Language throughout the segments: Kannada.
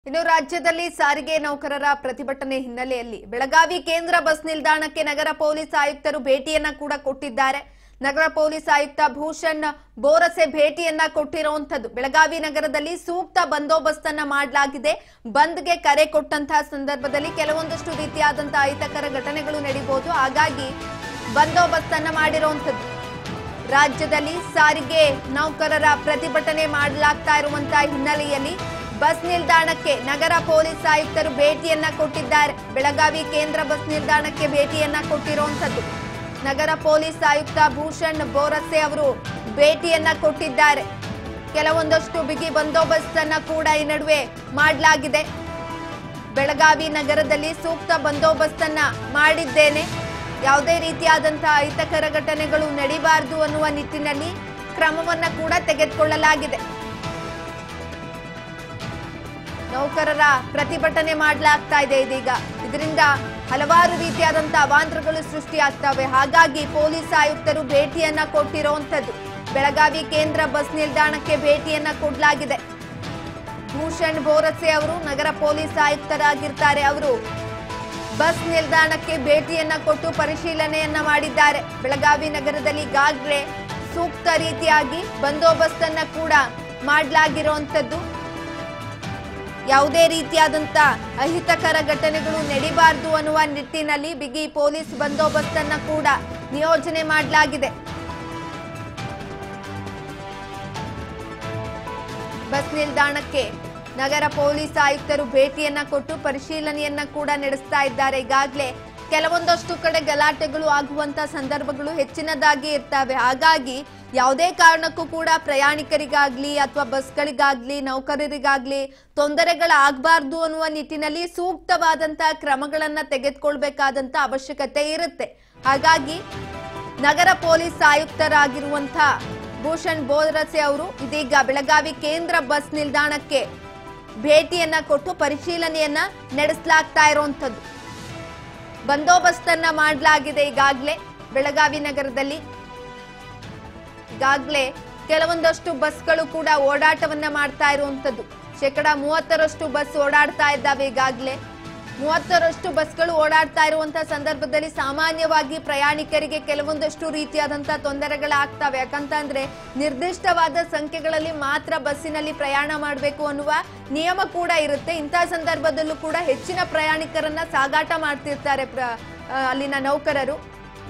ಇನ್ನು ರಾಜ್ಯದಲ್ಲಿ ಸಾರಿಗೆ ನೌಕರರ ಪ್ರತಿಭಟನೆ ಹಿನ್ನೆಲೆಯಲ್ಲಿ ಬೆಳಗಾವಿ ಕೇಂದ್ರ ಬಸ್ ನಿಲ್ದಾಣಕ್ಕೆ ನಗರ ಪೊಲೀಸ್ ಆಯುಕ್ತರು ಭೇಟಿಯನ್ನ ಕೂಡ ಕೊಟ್ಟಿದ್ದಾರೆ. ನಗರ ಪೊಲೀಸ್ ಆಯುಕ್ತ ಭೂಷಣ್ ಬೋರಸೆ ಭೇಟಿಯನ್ನ ಕೊಟ್ಟಿರುವಂತದ್ದು. ಬೆಳಗಾವಿ ನಗರದಲ್ಲಿ ಸೂಕ್ತ ಬಂದೋಬಸ್ತ್ ಅನ್ನ ಮಾಡಲಾಗಿದೆ. ಬಂದ್ಗೆ ಕರೆ ಕೊಟ್ಟಂತಹ ಸಂದರ್ಭದಲ್ಲಿ ಕೆಲವೊಂದಷ್ಟು ರೀತಿಯಾದಂತಹ ಅಹಿತಕರ ಘಟನೆಗಳು ನಡೆಯಬಹುದು. ಹಾಗಾಗಿ ಬಂದೋಬಸ್ತ್ ಅನ್ನ ಮಾಡಿರುವಂತದ್ದು. ರಾಜ್ಯದಲ್ಲಿ ಸಾರಿಗೆ ನೌಕರರ ಪ್ರತಿಭಟನೆ ಮಾಡಲಾಗ್ತಾ ಇರುವಂತಹ ಹಿನ್ನೆಲೆಯಲ್ಲಿ ಬಸ್ ನಿಲ್ದಾಣಕ್ಕೆ ನಗರ ಪೊಲೀಸ್ ಆಯುಕ್ತರು ಭೇಟಿಯನ್ನ ಕೊಟ್ಟಿದ್ದಾರೆ. ಬೆಳಗಾವಿ ಕೇಂದ್ರ ಬಸ್ ನಿಲ್ದಾಣಕ್ಕೆ ಭೇಟಿಯನ್ನ ಕೊಟ್ಟಿರುವಂತದ್ದು. ನಗರ ಪೊಲೀಸ್ ಆಯುಕ್ತ ಭೂಷಣ್ ಬೋರಸೆ ಅವರು ಭೇಟಿಯನ್ನ ಕೊಟ್ಟಿದ್ದಾರೆ. ಕೆಲವೊಂದಷ್ಟು ಬಿಗಿ ಬಂದೋಬಸ್ತ್ ಅನ್ನ ಕೂಡ ಈ ನಡುವೆ ಮಾಡಲಾಗಿದೆ. ಬೆಳಗಾವಿ ನಗರದಲ್ಲಿ ಸೂಕ್ತ ಬಂದೋಬಸ್ತ್ ಅನ್ನ ಮಾಡಿದ್ದೇನೆ, ಯಾವುದೇ ರೀತಿಯಾದಂತಹ ಅಹಿತಕರ ಘಟನೆಗಳು ನಡೀಬಾರದು ಅನ್ನುವ ನಿಟ್ಟಿನಲ್ಲಿ ಕ್ರಮವನ್ನ ಕೂಡ ತೆಗೆದುಕೊಳ್ಳಲಾಗಿದೆ. ನೌಕರರ ಪ್ರತಿಭಟನೆ ಮಾಡಲಾಗ್ತಾ ಇದೆ ಇದೀಗ. ಇದರಿಂದ ಹಲವಾರು ರೀತಿಯಾದಂತಹ ಅವಾಂತರಗಳು ಸೃಷ್ಟಿಯಾಗ್ತವೆ. ಹಾಗಾಗಿ ಪೊಲೀಸ್ ಆಯುಕ್ತರು ಭೇಟಿಯನ್ನ ಕೊಟ್ಟಿರುವಂತದ್ದು. ಬೆಳಗಾವಿ ಕೇಂದ್ರ ಬಸ್ ನಿಲ್ದಾಣಕ್ಕೆ ಭೇಟಿಯನ್ನ ಕೊಡಲಾಗಿದೆ. ಭೂಷಣ್ ಬೋರಸೆ ಅವರು ನಗರ ಪೊಲೀಸ್ ಆಯುಕ್ತರಾಗಿರ್ತಾರೆ. ಅವರು ಬಸ್ ನಿಲ್ದಾಣಕ್ಕೆ ಭೇಟಿಯನ್ನ ಕೊಟ್ಟು ಪರಿಶೀಲನೆಯನ್ನ ಮಾಡಿದ್ದಾರೆ. ಬೆಳಗಾವಿ ನಗರದಲ್ಲಿ ಈಗಾಗಲೇ ಸೂಕ್ತ ರೀತಿಯಾಗಿ ಬಂದೋಬಸ್ತ್ ಅನ್ನ ಕೂಡ ಮಾಡಲಾಗಿರುವಂತದ್ದು. ಯಾವುದೇ ರೀತಿಯಾದಂತ ಅಹಿತಕರ ಘಟನೆಗಳು ನಡೀಬಾರದು ಅನ್ನುವ ನಿಟ್ಟಿನಲ್ಲಿ ಬಿಗಿ ಪೊಲೀಸ್ ಬಂದೋಬಸ್ತ್ ಅನ್ನ ಕೂಡ ನಿಯೋಜನೆ ಮಾಡಲಾಗಿದೆ. ಬಸ್ ನಿಲ್ದಾಣಕ್ಕೆ ನಗರ ಪೊಲೀಸ್ ಆಯುಕ್ತರು ಭೇಟಿಯನ್ನ ಕೊಟ್ಟು ಪರಿಶೀಲನೆಯನ್ನ ಕೂಡ ನಡೆಸ್ತಾ ಇದ್ದಾರೆ. ಈಗಾಗಲೇ ಕೆಲವೊಂದಷ್ಟು ಕಡೆ ಗಲಾಟೆಗಳು ಆಗುವಂತ ಸಂದರ್ಭಗಳು ಹೆಚ್ಚಿನದಾಗಿ ಇರ್ತವೆ. ಹಾಗಾಗಿ ಯಾವುದೇ ಕಾರಣಕ್ಕೂ ಕೂಡ ಪ್ರಯಾಣಿಕರಿಗಾಗ್ಲಿ ಅಥವಾ ಬಸ್ಗಳಿಗಾಗ್ಲಿ ನೌಕರರಿಗಾಗ್ಲಿ ತೊಂದರೆಗಳಾಗಬಾರ್ದು ಅನ್ನುವ ನಿಟ್ಟಿನಲ್ಲಿ ಸೂಕ್ತವಾದಂತಹ ಕ್ರಮಗಳನ್ನ ತೆಗೆದುಕೊಳ್ಬೇಕಾದಂತ ಅವಶ್ಯಕತೆ ಇರುತ್ತೆ. ಹಾಗಾಗಿ ನಗರ ಪೊಲೀಸ್ ಆಯುಕ್ತರಾಗಿರುವಂತಹ ಭೂಷಣ್ ಬೋರಸೆ ಅವರು ಇದೀಗ ಬೆಳಗಾವಿ ಕೇಂದ್ರ ಬಸ್ ನಿಲ್ದಾಣಕ್ಕೆ ಭೇಟಿಯನ್ನ ಕೊಟ್ಟು ಪರಿಶೀಲನೆಯನ್ನ ನಡೆಸಲಾಗ್ತಾ ಇರುವಂತದ್ದು. ಬಂದೋಬಸ್ತ್ ಅನ್ನ ಮಾಡಲಾಗಿದೆ. ಈಗಾಗಲೇ ಬೆಳಗಾವಿ ನಗರದಲ್ಲಿ ಈಗಾಗಲೇ ಕೆಲವೊಂದಷ್ಟು ಬಸ್ಗಳು ಕೂಡ ಓಡಾಟವನ್ನ ಮಾಡ್ತಾ ಇರುವಂತದ್ದು. 30% ಬಸ್ ಓಡಾಡ್ತಾ ಇದ್ದಾವೆ. ಈಗಾಗಲೇ 30% ಬಸ್ಗಳು ಓಡಾಡ್ತಾ ಇರುವಂತಹ ಸಂದರ್ಭದಲ್ಲಿ ಸಾಮಾನ್ಯವಾಗಿ ಪ್ರಯಾಣಿಕರಿಗೆ ಕೆಲವೊಂದಷ್ಟು ರೀತಿಯಾದಂತಹ ತೊಂದರೆಗಳಾಗ್ತವೆ. ಯಾಕಂತಂದ್ರೆ ನಿರ್ದಿಷ್ಟವಾದ ಸಂಖ್ಯೆಗಳಲ್ಲಿ ಮಾತ್ರ ಬಸ್ಸಿನಲ್ಲಿ ಪ್ರಯಾಣ ಮಾಡಬೇಕು ಅನ್ನುವ ನಿಯಮ ಕೂಡ ಇರುತ್ತೆ. ಇಂತಹ ಸಂದರ್ಭದಲ್ಲೂ ಕೂಡ ಹೆಚ್ಚಿನ ಪ್ರಯಾಣಿಕರನ್ನ ಸಾಗಾಟ ಮಾಡ್ತಿರ್ತಾರೆ ಅಲ್ಲಿನ ನೌಕರರು.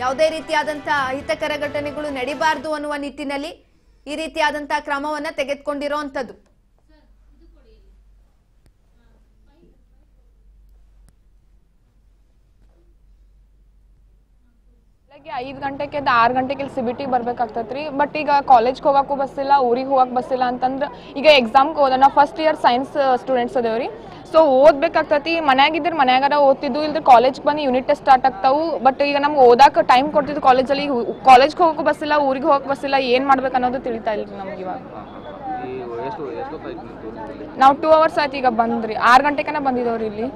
ಯಾವುದೇ ರೀತಿಯಾದಂತಹ ಅಹಿತಕರ ಘಟನೆಗಳು ನಡೀಬಾರದು ಅನ್ನುವ ನಿಟ್ಟಿನಲ್ಲಿ ಈ ರೀತಿಯಾದಂತಹ ಕ್ರಮವನ್ನ ತೆಗೆದುಕೊಂಡಿರುವಂತದ್ದು. ಬೆಳಗ್ಗೆ 5 ಗಂಟೆಗೆ 6 ಗಂಟೆಗೆ CBT ಬರ್ಬೇಕಾಗ್ತೈತ್ರಿ. ಬಟ್ ಈಗ ಕಾಲೇಜ್ಗೆ ಹೋಗಕ್ಕೂ ಬಸ್ ಇಲ್ಲ, ಊರಿಗೆ ಹೋಗಕ್ಕೆ ಬಸ್ ಇಲ್ಲ ಅಂತಂದ್ರೆ ಈಗ ಎಕ್ಸಾಮ್ಗೆ ಹೋದ ನಾವು ಫಸ್ಟ್ ಇಯರ್ ಸೈನ್ಸ್ ಸ್ಟೂಡೆಂಟ್ಸ್ ಅದೇವ್ರಿ. ಸೊ ಓದ್ಬೇಕಾಗ್ತೈತಿ. ಮನ್ಯಾಗಿದ್ರೆ ಮನ್ಯಾಗಾರ ಓದ್ತಿದ್ದು, ಇಲ್ದ್ರೆ ಕಾಲೇಜ್ಗೆ ಬಂದು ಯೂನಿಟ್ ಟೆಸ್ಟ್ ಸ್ಟಾರ್ಟ್ ಆಗ್ತಾವು. ಬಟ್ ಈಗ ನಮ್ಗೆ ಓದಾಕ ಟೈಮ್ ಕೊಡ್ತಿದ್ದು ಕಾಲೇಜಲ್ಲಿ. ಕಾಲೇಜ್ಗೆ ಹೋಗಕ್ಕೂ ಬಸ್ ಇಲ್ಲ, ಊರಿಗೆ ಹೋಗಕ್ಕೆ ಬಸ್ ಇಲ್ಲ. ಏನು ಮಾಡ್ಬೇಕು ಅನ್ನೋದು ತಿಳಿತಾ ಇಲ್ರಿ ನಮ್ಗೆ ಇವಾಗ. ನಾವು 2 ಅವರ್ಸ್ ಆಯ್ತು ಈಗ ಬಂದ್ರಿ. 6 ಗಂಟೆಗೆ ಬಂದಿದ್ದವ್ರಿ ಇಲ್ಲಿ.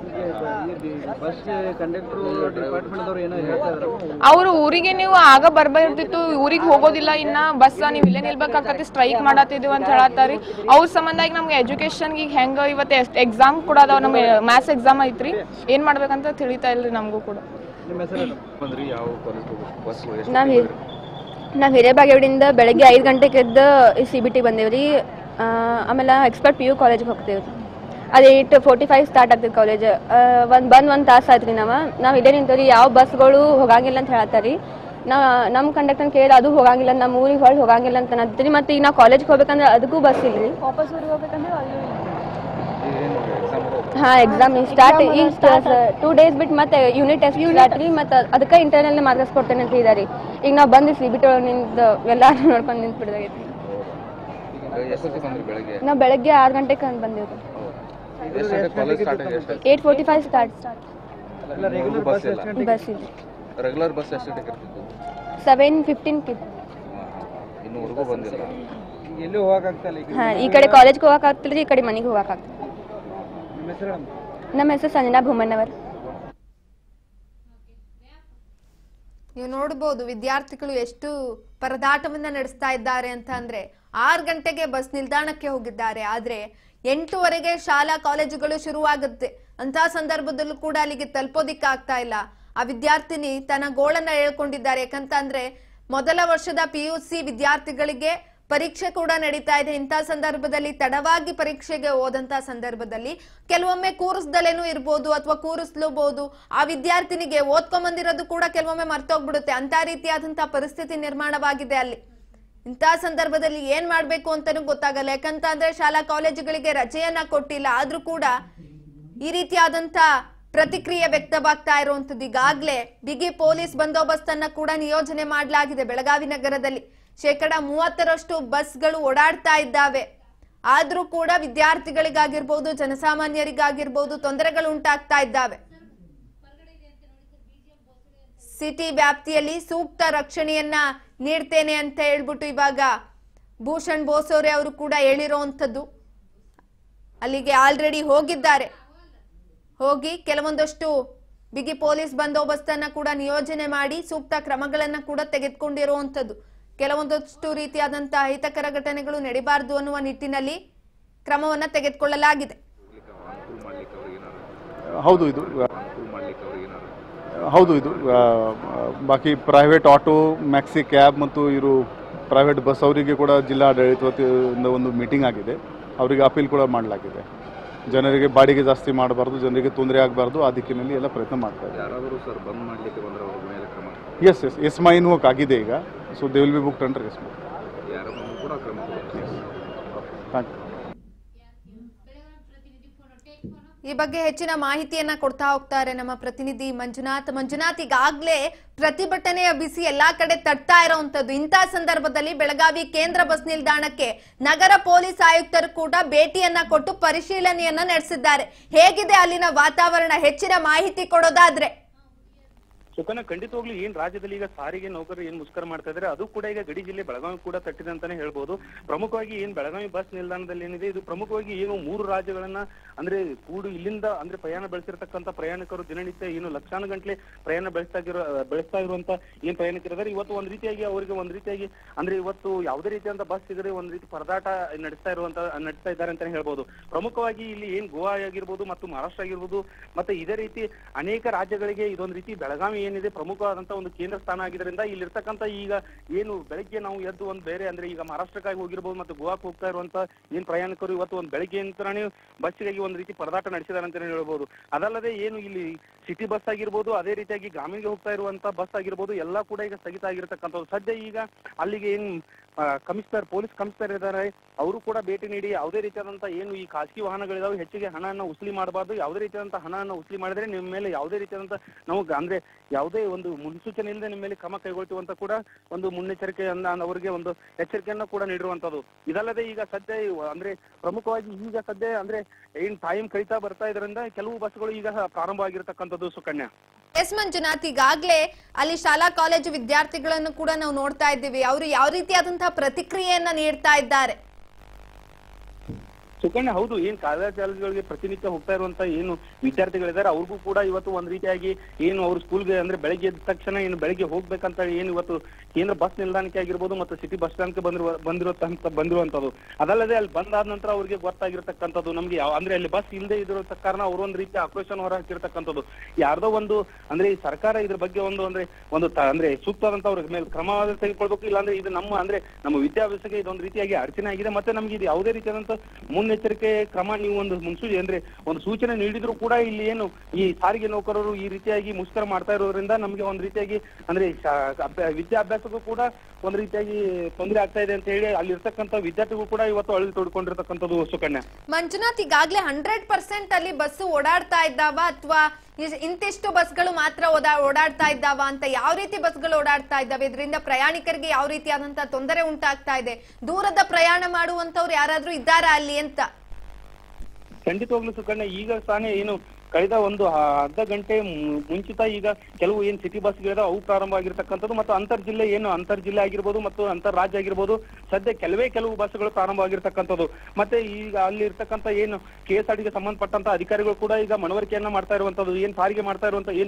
ಅವರು ಊರಿಗೆ ನೀವು ಆಗ ಬರ್ಬಾರ್ದಿತ್ತು, ಊರಿಗೆ ಹೋಗೋದಿಲ್ಲ, ಇನ್ನ ಬಸ್ ನೀವು ಇಲ್ಲೇ ನಿಲ್ಬೇಕಾಗತ್ತೆ, ಸ್ಟ್ರೈಕ್ ಮಾಡತ್ತಿದ್ದೀವಿ ಅಂತ ಹೇಳತ್ತಾರಿ. ಅವ್ರ ಸಂಬಂಧ ಈಗ ನಮ್ಗೆ ಎಜುಕೇಶನ್ ಈಗ ಹೆಂಗ ಇವತ್ತು ಎಕ್ಸಾಮ್ ಕೂಡ ಅದಾವ. ನಮ್ಗೆ ಮ್ಯಾಥ್ಸ್ ಎಕ್ಸಾಮ್ ಐತ್ರಿ. ಏನ್ ಮಾಡ್ಬೇಕಂತ ತಿಳಿತಾ ಇಲ್ರಿ ನಮಗೂ ಕೂಡ. ನಾವು ಹಿರೇಬಾಗೇವಾಡಿಯಿಂದ ಬೆಳಗ್ಗೆ 5 ಗಂಟೆಗೆ ಎದ್ದು CBT ಬಂದೇವ್ರಿ. ಆಮೇಲೆ ಎಕ್ಸ್ಪರ್ಟ್ PU ಕಾಲೇಜ್ಗೆ ಹೋಗ್ತೇವೆ. ಅದು 8:45 ಸ್ಟಾರ್ಟ್ ಆಗ್ತದೆ ಕಾಲೇಜ್. ಒಂದು ತಾಸು ಆಯ್ತು ರೀ. ನಾವು ಇದೇ ನಿಂತವ್ರಿ. ಯಾವ ಬಸ್ಗಳು ಹೋಗಂಗಿಲ್ಲ ಅಂತ ಹೇಳತ್ತಾರಿ. ನಮ್ಮ ಕಂಡಕ್ಟರ್ ಕೇಳಿ ಅದು ಹೋಗಂಗಿಲ್ಲ, ನಮ್ಮ ಊರಿಗೆ ಹೊಳ್ಳಿ ಹೋಗಂಗಿಲ್ಲ ಅಂತ ಅಂತೀರಿ. ಮತ್ತು ಈಗ ನಾವು ಕಾಲೇಜ್ಗೆ ಹೋಗ್ಬೇಕಂದ್ರೆ ಅದಕ್ಕೂ ಬಸ್ ಇಲ್ರಿ. ವಾಪಸ್ ಊರಿಗೆ ಹೋಗ್ಬೇಕಂದ್ರೆ ಅಲ್ಲೂ ಇಲ್ಲ. ಹಾಂ, ಎಕ್ಸಾಮ್ ಸ್ಟಾರ್ಟ್ ಈಗ 2 ಡೇಸ್ ಬಿಟ್ಟು ಮತ್ತೆ ಯೂನಿಟ್ ಟೆಸ್ಟ್ ಸ್ಟಾರ್ಟ್ ರೀ. ಮತ್ತು ಅದಕ್ಕೆ ಇಂಟರ್ನಲ್ ಮಾರ್ಕ್ಸ್ ಕೊಡ್ತೇನೆ ಅಂತ ಇದ್ದಾರೆ. ಈಗ ನಾವು ಬಂದು CBT ಒಳಗೆ ನಿಂತು ಎಲ್ಲ ನೋಡ್ಕೊಂಡು ನಿಂತು ಬಿಡೋದಾಗೈತಿ. ನಾವು ಬೆಳಗ್ಗೆ 6 ಗಂಟೆಗೆ ಬಂದೇವ್ರಿ. 8:45 ಸ್ಟಾರ್ಟ್. ಬಸ್ ಇದೆ. ರೆಗ್ಯುಲರ್ ಬಸ್ ಎಷ್ಟಕ್ಕೆ ಇರ್ತಿತ್ತು? 7:15 ಇನ್ನೂವರೆಗೂ ಬಂದಿಲ್ಲ. ಎಲ್ಲಿ ಹೋಗಕ್ಕಾಗ್ತಲ್ಲ. ಹಾಂ, ಈ ಕಡೆ ಕಾಲೇಜ್ಗೆ ಹೋಗಕ್ಕಾಗ್ತಿಲ್ಲ, ಈ ಕಡೆ ಮನೆಗೆ ಹೋಗಕ್ಕಾಗ್ತದೆ. ನಮ್ಮ ಹೆಸರು ಸಂಜನಾ ಭೂಮಣ್ಣವರ್. ನೀವು ನೋಡಬಹುದು ವಿದ್ಯಾರ್ಥಿಗಳು ಎಷ್ಟು ಪರದಾಟವನ್ನ ನಡೆಸ್ತಾ ಇದ್ದಾರೆ ಅಂತ. ಅಂದ್ರೆ 6 ಗಂಟೆಗೆ ಬಸ್ ನಿಲ್ದಾಣಕ್ಕೆ ಹೋಗಿದ್ದಾರೆ. ಆದ್ರೆ 8:15ಗೆ ಶಾಲಾ ಕಾಲೇಜುಗಳು ಶುರುವಾಗುತ್ತೆ. ಅಂತ ಸಂದರ್ಭದಲ್ಲೂ ಕೂಡ ಅಲ್ಲಿಗೆ ತಲುಪೋದಿಕ್ಕಾಗ್ತಾ ಇಲ್ಲ. ಆ ವಿದ್ಯಾರ್ಥಿನಿ ತನ್ನ ಗೋಳನ್ನ ಹೇಳ್ಕೊಂಡಿದ್ದಾರೆ. ಯಾಕಂತಂದ್ರೆ ಮೊದಲ ವರ್ಷದ PUC ವಿದ್ಯಾರ್ಥಿಗಳಿಗೆ ಪರೀಕ್ಷೆ ಕೂಡ ನಡೀತಾ ಇದೆ. ಇಂಥ ಸಂದರ್ಭದಲ್ಲಿ ತಡವಾಗಿ ಪರೀಕ್ಷೆಗೆ ಹೋದಂತ ಸಂದರ್ಭದಲ್ಲಿ ಕೆಲವೊಮ್ಮೆ ಕೂರಿಸ್ದಲೇನೂ ಇರ್ಬೋದು ಅಥವಾ ಕೂರಿಸ್ಲೂಬಹುದು. ಆ ವಿದ್ಯಾರ್ಥಿನಿಗೆ ಓದ್ಕೊಂಬಂದಿರೋದು ಕೂಡ ಕೆಲವೊಮ್ಮೆ ಮರ್ತೋಗ್ಬಿಡುತ್ತೆ. ಅಂತ ರೀತಿಯಾದಂತಹ ಪರಿಸ್ಥಿತಿ ನಿರ್ಮಾಣವಾಗಿದೆ ಅಲ್ಲಿ. ಇಂಥ ಸಂದರ್ಭದಲ್ಲಿ ಏನ್ ಮಾಡ್ಬೇಕು ಅಂತಾನೂ ಗೊತ್ತಾಗಲ್ಲ. ಯಾಕಂತಂದ್ರೆ ಶಾಲಾ ಕಾಲೇಜುಗಳಿಗೆ ರಜೆಯನ್ನ ಕೊಟ್ಟಿಲ್ಲ, ಆದ್ರೂ ಕೂಡ ಈ ರೀತಿಯಾದಂತ ಪ್ರತಿಕ್ರಿಯೆ ವ್ಯಕ್ತವಾಗ್ತಾ ಇರುವಂತದ್ದು. ಈಗಾಗ್ಲೇ ಬಿಗಿ ಪೊಲೀಸ್ ಬಂದೋಬಸ್ತ್ ಅನ್ನ ಕೂಡ ನಿಯೋಜನೆ ಮಾಡಲಾಗಿದೆ. ಬೆಳಗಾವಿ ನಗರದಲ್ಲಿ 30% ಬಸ್ಗಳು ಓಡಾಡ್ತಾ ಇದ್ದಾವೆ. ಆದ್ರೂ ಕೂಡ ವಿದ್ಯಾರ್ಥಿಗಳಿಗಾಗಿರ್ಬೋದು, ಜನಸಾಮಾನ್ಯರಿಗಾಗಿರ್ಬೋದು ತೊಂದರೆಗಳು ಉಂಟಾಗ್ತಾ ಇದ್ದಾವೆ. ಸಿಟಿ ವ್ಯಾಪ್ತಿಯಲ್ಲಿ ಸೂಕ್ತ ರಕ್ಷಣೆಯನ್ನ ನೀಡ್ತೇನೆ ಅಂತ ಹೇಳ್ಬಿಟ್ಟು ಇವಾಗ ಭೂಷಣ್ ಬೋಸೋರೆ ಅವರು ಕೂಡ ಹೇಳಿರುವಂತದ್ದು. ಅಲ್ಲಿಗೆ ಆಲ್ರೆಡಿ ಹೋಗಿದ್ದಾರೆ. ಹೋಗಿ ಕೆಲವೊಂದಷ್ಟು ಬಿಗಿ ಪೊಲೀಸ್ ಬಂದೋಬಸ್ತನ್ನ ಕೂಡ ನಿಯೋಜನೆ ಮಾಡಿ ಸೂಕ್ತ ಕ್ರಮಗಳನ್ನ ಕೂಡ ತೆಗೆದುಕೊಂಡಿರುವಂತದ್ದು. ಕೆಲವೊಂದಷ್ಟು ರೀತಿಯಾದಂತಹ ಅಹಿತಕರ ಘಟನೆಗಳು ನಡೀಬಾರದು ಅನ್ನುವ ನಿಟ್ಟಿನಲ್ಲಿ ಕ್ರಮವನ್ನ ತೆಗೆದುಕೊಳ್ಳಲಾಗಿದೆ. ಹೌದು ಇದು ಬಾಕಿ ಪ್ರೈವೇಟ್ ಆಟೋ, ಮ್ಯಾಕ್ಸಿ ಕ್ಯಾಬ್ ಮತ್ತು ಇವರು ಪ್ರೈವೇಟ್ ಬಸ್ ಅವರಿಗೆ ಕೂಡ ಜಿಲ್ಲಾಡಳಿತ ವತಿಯಿಂದ ಒಂದು ಮೀಟಿಂಗ್ ಆಗಿದೆ. ಅವರಿಗೆ ಅಪೀಲ್ ಕೂಡ ಮಾಡಲಾಗಿದೆ. ಜನರಿಗೆ ಬಾಡಿಗೆ ಜಾಸ್ತಿ ಮಾಡಬಾರ್ದು, ಜನರಿಗೆ ತೊಂದರೆ ಆಗಬಾರ್ದು, ಆ ದಿಕ್ಕಿನಲ್ಲಿ ಎಲ್ಲ ಪ್ರಯತ್ನ ಮಾಡ್ತಾ ಇದ್ದಾರೆ. ಎಸ್ ಮೈನ್ ಹೋಗಿ ಆಗಿದೆ ಈಗ. So they will be booked under as my. Thank you. ಈ ಬಗ್ಗೆ ಹೆಚ್ಚಿನ ಮಾಹಿತಿಯನ್ನ ಕೊಡ್ತಾ ಹೋಗ್ತಾರೆ ನಮ್ಮ ಪ್ರತಿನಿಧಿ ಮಂಜುನಾಥ್. ಈಗಾಗಲೇ ಪ್ರತಿಭಟನೆಯ ಬಿಸಿ ಎಲ್ಲಾ ಕಡೆ ತಟ್ತಾ ಇರುವಂತದ್ದು. ಇಂಥ ಸಂದರ್ಭದಲ್ಲಿ ಬೆಳಗಾವಿ ಕೇಂದ್ರ ಬಸ್ ನಿಲ್ದಾಣಕ್ಕೆ ನಗರ ಪೊಲೀಸ್ ಆಯುಕ್ತರು ಕೂಡ ಭೇಟಿಯನ್ನ ಕೊಟ್ಟು ಪರಿಶೀಲನೆಯನ್ನ ನಡೆಸಿದ್ದಾರೆ. ಹೇಗಿದೆ ಅಲ್ಲಿನ ವಾತಾವರಣ? ಹೆಚ್ಚಿನ ಮಾಹಿತಿ ಕೊಡೋದಾದ್ರೆ. ಸುಕನ ಖಂಡಿತವಾಗ್ಲೂ ಏನ್ ರಾಜ್ಯದಲ್ಲಿ ಈಗ ಸಾರಿಗೆ ನೌಕರರು ಏನ್ ಮುಷ್ಕರ ಮಾಡ್ತಾ ಇದ್ದಾರೆ ಅದು ಕೂಡ ಈಗ ಗಡಿ ಜಿಲ್ಲೆ ಬೆಳಗಾವಿ ಕೂಡ ತಟ್ಟಿದೆ ಅಂತಾನೆ ಹೇಳ್ಬೋದು. ಪ್ರಮುಖವಾಗಿ ಏನ್ ಬೆಳಗಾವಿ ಬಸ್ ನಿಲ್ದಾಣದಲ್ಲಿ ಏನಿದೆ ಇದು ಪ್ರಮುಖವಾಗಿ ಏನು 3 ರಾಜ್ಯಗಳನ್ನ ಅಂದ್ರೆ ಕೂಡು ಇಲ್ಲಿಂದ ಅಂದ್ರೆ ಪ್ರಯಾಣ ಬೆಳೆಸಿರ್ತಕ್ಕಂಥ ಪ್ರಯಾಣಿಕರು ದಿನನಿತ್ಯ ಏನು ಲಕ್ಷಾನು ಗಂಟ್ಲೆ ಪ್ರಯಾಣ ಬೆಳೆಸ್ತಾ ಇರುವಂತ ಏನ್ ಪ್ರಯಾಣಿಕರಿದ್ದಾರೆ. ಇವತ್ತು ಒಂದ್ ರೀತಿಯಾಗಿ ಅವರಿಗೆ ಒಂದ್ ರೀತಿಯಾಗಿ ಅಂದ್ರೆ ಇವತ್ತು ಯಾವುದೇ ರೀತಿಯಾದಂತ ಬಸ್ ಸಿಗದೆ ಒಂದ್ ರೀತಿ ಪರದಾಟ ನಡೆಸ್ತಾ ಇದ್ದಾರೆ ಅಂತಾನೆ ಹೇಳ್ಬೋದು. ಪ್ರಮುಖವಾಗಿ ಇಲ್ಲಿ ಏನ್ ಗೋವಾ ಆಗಿರ್ಬೋದು ಮತ್ತು ಮಹಾರಾಷ್ಟ್ರ ಆಗಿರ್ಬೋದು ಮತ್ತೆ ಇದೇ ರೀತಿ ಅನೇಕ ರಾಜ್ಯಗಳಿಗೆ ಇದೊಂದು ರೀತಿ ಬೆಳಗಾವಿ ಏನಿದೆ ಪ್ರಮುಖವಾದಂತ ಒಂದು ಕೇಂದ್ರ ಸ್ಥಾನ ಆಗಿದ್ದರಿಂದ ಇಲ್ಲಿರ್ತಕ್ಕಂಥ ಈಗ ಏನು ಬೆಳಗ್ಗೆ ನಾವು ಎದ್ದು ಒಂದು ಬೇರೆ ಅಂದ್ರೆ ಈಗ ಮಹಾರಾಷ್ಟ್ರಕ್ಕಾಗಿ ಹೋಗಿರ್ಬೋದು ಮತ್ತು ಗೋವಾಕ್ಕೆ ಹೋಗ್ತಾ ಇರುವಂತ ಏನ್ ಪ್ರಯಾಣಿಕರು ಇವತ್ತು ಒಂದು ಬೆಳಗ್ಗೆ ಅಂತಾನೆ ಬಸ್ಸಿಗಾಗಿ ಒಂದು ರೀತಿ ಪರದಾಟ ನಡೆಸಿದಾರೆ ಅಂತಾನೆ ಹೇಳ್ಬೋದು. ಅದಲ್ಲದೆ ಏನು ಇಲ್ಲಿ ಸಿಟಿ ಬಸ್ ಆಗಿರ್ಬೋದು ಅದೇ ರೀತಿಯಾಗಿ ಗ್ರಾಮೀಣಗೆ ಹೋಗ್ತಾ ಇರುವಂತ ಬಸ್ ಆಗಿರ್ಬೋದು ಎಲ್ಲಾ ಕೂಡ ಈಗ ಸ್ಥಗಿತ ಆಗಿರ್ತಕ್ಕಂಥದ್ದು. ಸದ್ಯ ಈಗ ಅಲ್ಲಿಗೆ ಏನ್ ಪೊಲೀಸ್ ಕಮಿಷನರ್ ಇದ್ದಾರೆ ಅವರು ಕೂಡ ಭೇಟಿ ನೀಡಿ ಯಾವುದೇ ರೀತಿಯಾದಂತ ಏನು ಈ ಖಾಸಗಿ ವಾಹನಗಳಿದಾವೆ ಹೆಚ್ಚಿಗೆ ಹಣವನ್ನು ವಸೂಲಿ ಮಾಡಬಾರ್ದು, ಯಾವುದೇ ರೀತಿಯಾದಂತ ಹಣವನ್ನು ವಸೂಲಿ ಮಾಡಿದ್ರೆ ನಿಮ್ಮ ಮೇಲೆ ಯಾವುದೇ ರೀತಿಯಾದಂತ ನಾವು ಅಂದ್ರೆ ಯಾವುದೇ ಒಂದು ಮುನ್ಸೂಚನೆ ಇಲ್ಲದೆ ನಿಮ್ಮ ಮೇಲೆ ಕ್ರಮ ಕೈಗೊಳ್ತೀವಿ ಅಂತ ಕೂಡ ಒಂದು ಮುನ್ನೆಚ್ಚರಿಕೆಯನ್ನ ಅವರಿಗೆ ಒಂದು ಎಚ್ಚರಿಕೆಯನ್ನ ಕೂಡ ನೀಡಿರುವಂತದ್ದು. ಇದಲ್ಲದೆ ಈಗ ಸದ್ಯ ಅಂದ್ರೆ ಪ್ರಮುಖವಾಗಿ ಈಗ ಸದ್ಯ ಅಂದ್ರೆ ಏನ್ ಟೈಮ್ ಕಳೀತಾ ಬರ್ತಾ ಇದರಿಂದ ಕೆಲವು ಬಸ್ಗಳು ಈಗ ಪ್ರಾರಂಭ ಆಗಿರತಕ್ಕಂಥದ್ದು. ಸುಕನ್ಯಾ. ಎಸ್ ಮಂಜುನಾಥ್, ಈಗಾಗಲೇ ಅಲ್ಲಿ ಶಾಲಾ ಕಾಲೇಜು ವಿದ್ಯಾರ್ಥಿಗಳನ್ನು ಕೂಡ ನಾವು ನೋಡ್ತಾ ಇದ್ದೀವಿ. ಅವರು ಯಾವ ರೀತಿಯಾದಂತಹ ಪ್ರತಿಕ್ರಿಯೆಯನ್ನ ನೀಡ್ತಾ ಇದ್ದಾರೆ? ಸುಕನ್ಯಾ, ಹೌದು, ಏನ್ ಕಾಲೇಜುಗಳಿಗೆ ಪ್ರತಿನಿತ್ಯ ಹೋಗ್ತಾ ಇರುವಂತ ಏನು ವಿದ್ಯಾರ್ಥಿಗಳಿದ್ದಾರೆ ಅವ್ರಿಗೂ ಕೂಡ ಇವತ್ತು ಒಂದ್ ರೀತಿಯಾಗಿ ಏನು ಅವ್ರ ಸ್ಕೂಲ್ಗೆ ಅಂದ್ರೆ ಬೆಳಗ್ಗೆ ಎದ್ದ ತಕ್ಷಣ ಏನು ಬೆಳಗ್ಗೆ ಹೋಗ್ಬೇಕಂತ ಏನು ಇವತ್ತು ಕೇಂದ್ರ ಬಸ್ ನಿಲ್ದಾಣಕ್ಕೆ ಆಗಿರ್ಬೋದು ಮತ್ತು ಸಿಟಿ ಬಸ್ ಸ್ಟ್ಯಾಂಡ್ಗೆ ಬಂದಿರುವಂತದ್ದು. ಅದಲ್ಲದೆ ಅಲ್ಲಿ ಬಂದಾದ ನಂತರ ಅವ್ರಿಗೆ ಗೊತ್ತಾಗಿರ್ತಕ್ಕಂಥದ್ದು ನಮ್ಗೆ ಅಂದ್ರೆ ಅಲ್ಲಿ ಬಸ್ ಇಲ್ಲದೆ ಇರೋ ಕಾರಣ ಅವರು ಒಂದ್ ರೀತಿ ಆಕ್ರೋಶನ ಹೊರ ಹಾಕಿರ್ತಕ್ಕಂಥದ್ದು. ಯಾರ್ದೋ ಒಂದು ಅಂದ್ರೆ ಈ ಸರ್ಕಾರ ಇದ್ರ ಬಗ್ಗೆ ಅಂದ್ರೆ ಸೂಕ್ತವಾದಂತ ಅವ್ರ ಮೇಲೆ ಕ್ರಮವಾದ ತೆಗೆದುಕೊಳ್ಬೇಕು. ಇಲ್ಲಾಂದ್ರೆ ಇದು ನಮ್ಮ ವಿದ್ಯಾಭ್ಯಾಸಕ್ಕೆ ಇದೊಂದು ರೀತಿಯಾಗಿ ಅಡಚಣೆ ಆಗಿದೆ. ಮತ್ತೆ ನಮ್ಗೆ ಇದು ಯಾವುದೇ ರೀತಿಯಾದಂತ ಮುನ್ನೆಚ್ಚರಿಕೆ ಕ್ರಮ ನೀವು ಒಂದು ಒಂದು ಸೂಚನೆ ನೀಡಿದ್ರು ಕೂಡ ಇಲ್ಲಿ ಏನು ಈ ಸಾರಿಗೆ ನೌಕರರು ಈ ರೀತಿಯಾಗಿ ಮುಷ್ಕರ ಮಾಡ್ತಾ ಇರೋದ್ರಿಂದ ನಮ್ಗೆ ಒಂದ್ ರೀತಿಯಾಗಿ ಅಂದ್ರೆ ವಿದ್ಯಾಭ್ಯಾಸಕ್ಕೂ ಕೂಡ ಒಂದ್ ರೀತಿಯಾಗಿ ತೊಂದರೆ ಆಗ್ತಾ ಇದೆ ಅಂತ ಹೇಳಿ ಅಲ್ಲಿ ಇರ್ತಕ್ಕಂಥ ವಿದ್ಯಾರ್ಥಿಗಳು ಕೂಡ ಇವತ್ತು ಅಳಲು ತೋಡ್ಕೊಂಡಿರ್ತಕ್ಕಂಥದ್ದು. ಸುಕನ್ಯಾ. ಮಂಜುನಾಥ್, ಈಗಾಗಲೇ 100% ಅಲ್ಲಿ ಬಸ್ ಓಡಾಡ್ತಾ ಇದ್ದಾವ ಅಥವಾ ಇಂತಿಷ್ಟು ಬಸ್ಗಳು ಮಾತ್ರ ಓಡಾಡ್ತಾ ಇದ್ದಾವ ಅಂತ? ಯಾವ ರೀತಿ ಬಸ್ಗಳು ಓಡಾಡ್ತಾ ಇದ್ದಾವೆ? ಇದರಿಂದ ಪ್ರಯಾಣಿಕರಿಗೆ ಯಾವ ರೀತಿಯಾದಂತಹ ತೊಂದರೆ ಉಂಟಾಗ್ತಾ ಇದೆ? ದೂರದ ಪ್ರಯಾಣ ಮಾಡುವಂತವ್ರು ಯಾರಾದ್ರೂ ಇದ್ದಾರಾ ಅಲ್ಲಿ ಅಂತ? ಖಂಡಿತವಾಗ್ಲೂ ಸುಕನ್ಯಾ, ಈಗ ತಾನೇ ಏನು ಕಳೆದ ಒಂದು ಅರ್ಧ ಗಂಟೆ ಮುಂಚಿತ ಈಗ ಕೆಲವು ಏನ್ ಸಿಟಿ ಬಸ್ಗಳಿದಾವೆ ಅವು ಪ್ರಾರಂಭ ಆಗಿರ್ತಕ್ಕಂಥದ್ದು ಮತ್ತು ಅಂತರ್ ಜಿಲ್ಲೆ ಆಗಿರ್ಬೋದು ಮತ್ತು ಅಂತರ್ ರಾಜ್ಯ ಆಗಿರ್ಬೋದು ಸದ್ಯ ಕೆಲವು ಬಸ್ಗಳು ಪ್ರಾರಂಭ ಆಗಿರ್ತಕ್ಕಂಥದ್ದು. ಮತ್ತೆ ಈಗ ಅಲ್ಲಿ ಇರ್ತಕ್ಕಂಥ ಏನು KSRTC ಸಂಬಂಧಪಟ್ಟಂತ ಅಧಿಕಾರಿಗಳು ಕೂಡ ಈಗ ಮನವರಿಕೆಯನ್ನ ಮಾಡ್ತಾ ಇರುವಂತದ್ದು, ಏನ್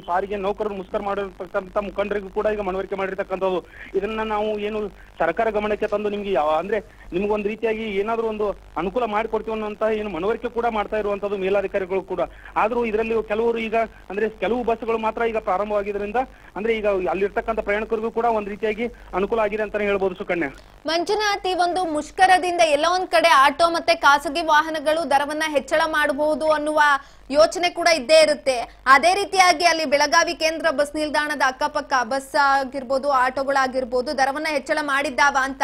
ಸಾರಿಗೆ ನೌಕರರು ಮುಷ್ಕರ ಮಾಡಿರ್ತಕ್ಕಂಥ ಮುಖಂಡರಿಗೂ ಕೂಡ ಈಗ ಮನವರಿಕೆ ಮಾಡಿರ್ತಕ್ಕಂಥದ್ದು. ಇದನ್ನ ನಾವು ಏನು ಸರ್ಕಾರ ಗಮನಕ್ಕೆ ತಂದು ನಿಮ್ಗೆ ಅಂದ್ರೆ ನಿಮ್ಗೊಂದು ರೀತಿಯಾಗಿ ಏನಾದ್ರೂ ಒಂದು ಅನುಕೂಲ ಮಾಡಿಕೊಡ್ತೀವಿ ಅನ್ನೋಂತ ಏನು ಮನವರಿಕೆ ಕೂಡ ಮಾಡ್ತಾ ಇರುವಂತದ್ದು ಮೇಲಾಧಿಕಾರಿಗಳು ಕೂಡ. ಆದ್ರೂ ಇದರಲ್ಲಿ ಕೆಲವರು ಈಗ ಅಂದ್ರೆ ಕೆಲವು ಬಸ್ಗಳು ಮಾತ್ರ ಈಗ ಪ್ರಾರಂಭವಾಗಿದ್ರಿಂದ ಅಂದ್ರೆ ಈಗ ಅಲ್ಲಿರ್ತಕ್ಕಂಥ ಪ್ರಯಾಣಿಕರಿಗೂ ಕೂಡ ಒಂದ್ ರೀತಿಯಾಗಿ ಅನುಕೂಲ ಆಗಿದೆ ಅಂತಾನೆ ಹೇಳ್ಬೋದು ಸುಕನ್ಯಾ. ಮಂಜುನಾಥ್, ಈ ಒಂದು ಮುಷ್ಕರದಿಂದ ಎಲ್ಲ ಒಂದ್ ಕಡೆ ಆಟೋ ಮತ್ತೆ ಖಾಸಗಿ ವಾಹನಗಳು ದರವನ್ನ ಹೆಚ್ಚಳ ಮಾಡಬಹುದು ಅನ್ನುವ ಯೋಚನೆ ಕೂಡ ಇದ್ದೇ ಇರುತ್ತೆ. ಅದೇ ರೀತಿಯಾಗಿ ಅಲ್ಲಿ ಬೆಳಗಾವಿ ಕೇಂದ್ರ ಬಸ್ ನಿಲ್ದಾಣದ ಅಕ್ಕಪಕ್ಕ ಬಸ್ ಆಗಿರ್ಬೋದು ಆಟೋಗಳಾಗಿರ್ಬೋದು ದರವನ್ನ ಹೆಚ್ಚಳ ಮಾಡಿದ್ದಾವ ಅಂತ?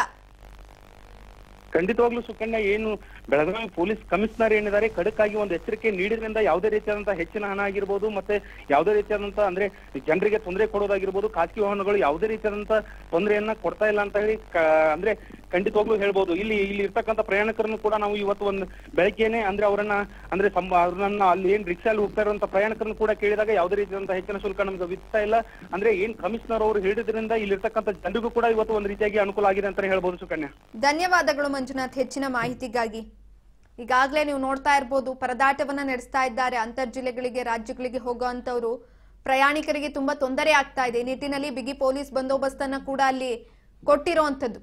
ಖಂಡಿತವಾಗ್ಲೂ ಸುಕನ್ಯಾ, ಏನು ಬೆಳಗಾವಿ ಪೊಲೀಸ್ ಕಮಿಷನರ್ ಏನಿದ್ದಾರೆ ಖಡಕ್ ಆಗಿ ಒಂದು ಎಚ್ಚರಿಕೆ ನೀಡಿದ್ರಿಂದ ಯಾವುದೇ ರೀತಿಯಾದಂತಹ ಹೆಚ್ಚಿನ ಹಣ ಆಗಿರ್ಬೋದು ಮತ್ತೆ ಯಾವುದೇ ರೀತಿಯಾದಂತಹ ಅಂದ್ರೆ ಜನರಿಗೆ ತೊಂದರೆ ಕೊಡೋದಾಗಿರ್ಬೋದು, ಖಾಸಗಿ ವಾಹನಗಳು ಯಾವುದೇ ರೀತಿಯಾದಂತಹ ತೊಂದರೆಯನ್ನ ಕೊಡ್ತಾ ಇಲ್ಲ ಅಂತ ಹೇಳಿ ಅಂದ್ರೆ ಖಂಡಿತವಾಗ್ಲೂ ಹೇಳ್ಬೋದು. ಇಲ್ಲಿ ಇರ್ತಕ್ಕಂಥ ಪ್ರಯಾಣಿಕರನ್ನು ಕೂಡ ನಾವು ಇವತ್ತು ಒಂದು ಬೆಳಗ್ಗೆನೆ ಅಂದ್ರೆ ಅವ್ರನ್ನ ಅಲ್ಲಿ ಏನ್ ರಿಕ್ಷಾಲ್ಲಿ ಹೋಗ್ತಾ ಇರುವಂತ ಪ್ರಯಾಣಿಕರನ್ನು ಕೂಡ ಕೇಳಿದಾಗ ಯಾವುದೇ ರೀತಿಯಾದಂತಹ ಹೆಚ್ಚಿನ ಶುಲ್ಕ ನಮ್ಗೆ ವಿಧಿಸ್ತಾ ಇಲ್ಲ. ಅಂದ್ರೆ ಏನ್ ಕಮಿಷನರ್ ಅವರು ಹೇಳಿದ್ರಿಂದ ಇಲ್ಲಿ ಇರ್ತಕ್ಕಂಥ ಜನರಿಗೂ ಕೂಡ ಇವತ್ತು ಒಂದು ರೀತಿಯಾಗಿ ಅನುಕೂಲ ಆಗಿದೆ ಅಂತ ಹೇಳ್ಬೋದು ಸುಕನ್ಯಾ. ಧನ್ಯವಾದಗಳು ಮಂಜುನಾಥ್ ಹೆಚ್ಚಿನ ಮಾಹಿತಿಗಾಗಿ. ಈಗಾಗಲೇ ನೀವು ನೋಡ್ತಾ ಇರ್ಬೋದು, ಪರದಾಟವನ್ನ ನಡೆಸ್ತಾ ಇದ್ದಾರೆ. ಅಂತರ್ ಜಿಲ್ಲೆಗಳಿಗೆ ರಾಜ್ಯಗಳಿಗೆ ಹೋಗುವಂತವ್ರು ಪ್ರಯಾಣಿಕರಿಗೆ ತುಂಬಾ ತೊಂದರೆ ಆಗ್ತಾ ಇದೆ. ಈ ನಿಟ್ಟಿನಲ್ಲಿ ಬಿಗಿ ಪೊಲೀಸ್ ಬಂದೋಬಸ್ತನ್ನ ಕೂಡ ಅಲ್ಲಿ ಕೊಟ್ಟಿರುವಂತದ್ದು.